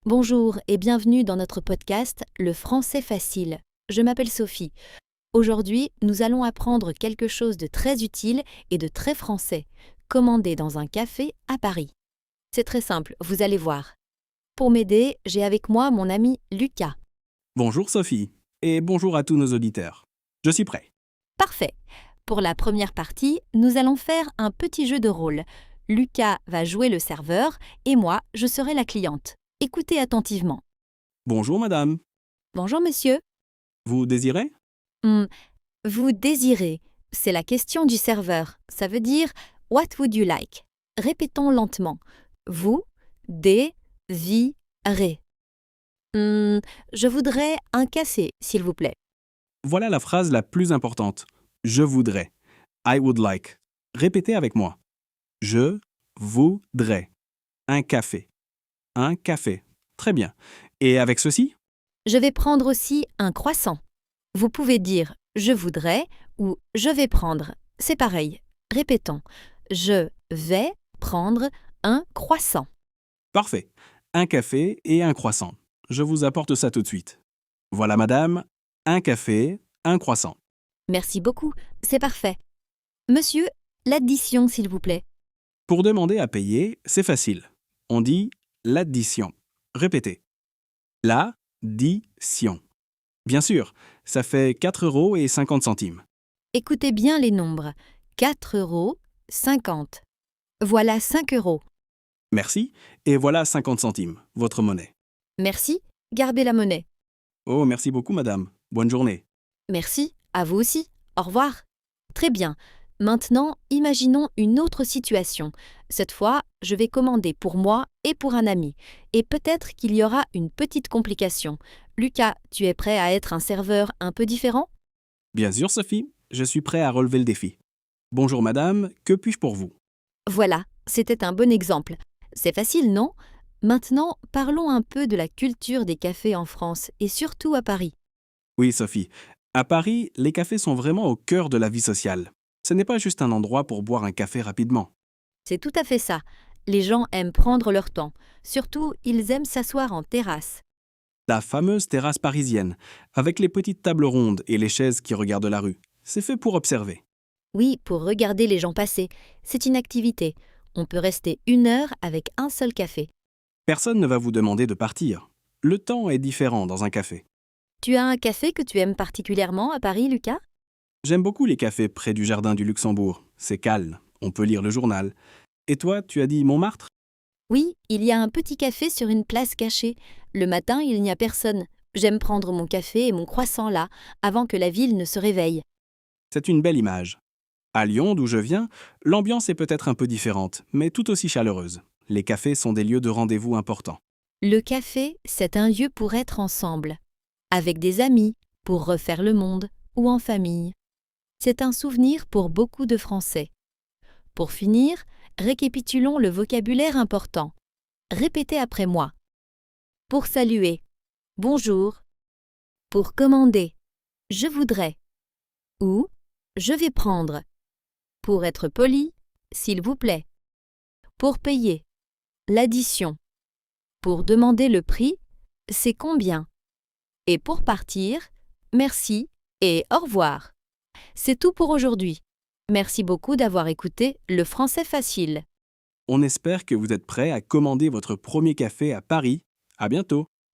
Bonjour et bienvenue dans notre podcast Le français facile. Je m'appelle Sophie. Aujourd'hui, nous allons apprendre quelque chose de très utile et de très français. Commander dans un café à Paris. C'est très simple, vous allez voir. Pour m'aider, j'ai avec moi mon ami Lucas. Bonjour Sophie, et bonjour à tous nos auditeurs. Je suis prêt. Parfait. Pour la première partie, nous allons faire un petit jeu de rôle. Lucas va jouer le serveur et moi, je serai la cliente. Écoutez attentivement. Bonjour madame. Bonjour monsieur. Vous désirez? Hmm, Vous désirez, c'est la question du serveur. Ça veut dire What would you like? Répétons lentement. Vous désirez. Je voudrais un café, s'il vous plaît. Voilà la phrase la plus importante. Je voudrais. I would like. Répétez avec moi. Je voudrais. Un café. Un café. Très bien. Et avec ceci? Je vais prendre aussi un croissant. Vous pouvez dire je voudrais ou je vais prendre. C'est pareil. Répétons. Je vais prendre un croissant. Parfait. Un café et un croissant. Je vous apporte ça tout de suite. Voilà madame, un café, un croissant. Merci beaucoup, c'est parfait. Monsieur, l'addition, s'il vous plaît. Pour demander à payer, c'est facile. On dit l'addition. Répétez. L'addition. Bien sûr, ça fait 4,50 €. Écoutez bien les nombres. 4,50 €. Voilà 5 €. Merci, et voilà 50 centimes, votre monnaie. Merci, gardez la monnaie. Oh, merci beaucoup madame. Bonne journée. Merci, à vous aussi. Au revoir. Très bien. Maintenant, imaginons une autre situation. Cette fois, je vais commander pour moi et pour un ami. Et peut-être qu'il y aura une petite complication. Lucas, tu es prêt à être un serveur un peu différent? Bien sûr Sophie, je suis prêt à relever le défi. Bonjour madame, que puis-je pour vous? Voilà, c'était un bon exemple. C'est facile, non? Maintenant, parlons un peu de la culture des cafés en France et surtout à Paris. Oui Sophie, à Paris, les cafés sont vraiment au cœur de la vie sociale. Ce n'est pas juste un endroit pour boire un café rapidement. C'est tout à fait ça. Les gens aiment prendre leur temps. Surtout, ils aiment s'asseoir en terrasse. La fameuse terrasse parisienne, avec les petites tables rondes et les chaises qui regardent la rue. C'est fait pour observer. Oui, pour regarder les gens passer. C'est une activité. On peut rester 1 heure avec un seul café. Personne ne va vous demander de partir. Le temps est différent dans un café. Tu as un café que tu aimes particulièrement à Paris, Lucas? J'aime beaucoup les cafés près du jardin du Luxembourg. C'est calme, on peut lire le journal. Et toi, tu as dit Montmartre? Oui, il y a un petit café sur une place cachée. Le matin, il n'y a personne. J'aime prendre mon café et mon croissant là, avant que la ville ne se réveille. C'est une belle image. À Lyon, d'où je viens, l'ambiance est peut-être un peu différente, mais tout aussi chaleureuse. Les cafés sont des lieux de rendez-vous importants. Le café, c'est un lieu pour être ensemble. Avec des amis, pour refaire le monde, ou en famille. C'est un souvenir pour beaucoup de Français. Pour finir, récapitulons le vocabulaire important. Répétez après moi. Pour saluer, bonjour. Pour commander, je voudrais. Ou je vais prendre. Pour être poli, s'il vous plaît. Pour payer, l'addition. Pour demander le prix, c'est combien. Et pour partir, merci et au revoir. C'est tout pour aujourd'hui. Merci beaucoup d'avoir écouté Le français facile. On espère que vous êtes prêts à commander votre premier café à Paris. À bientôt!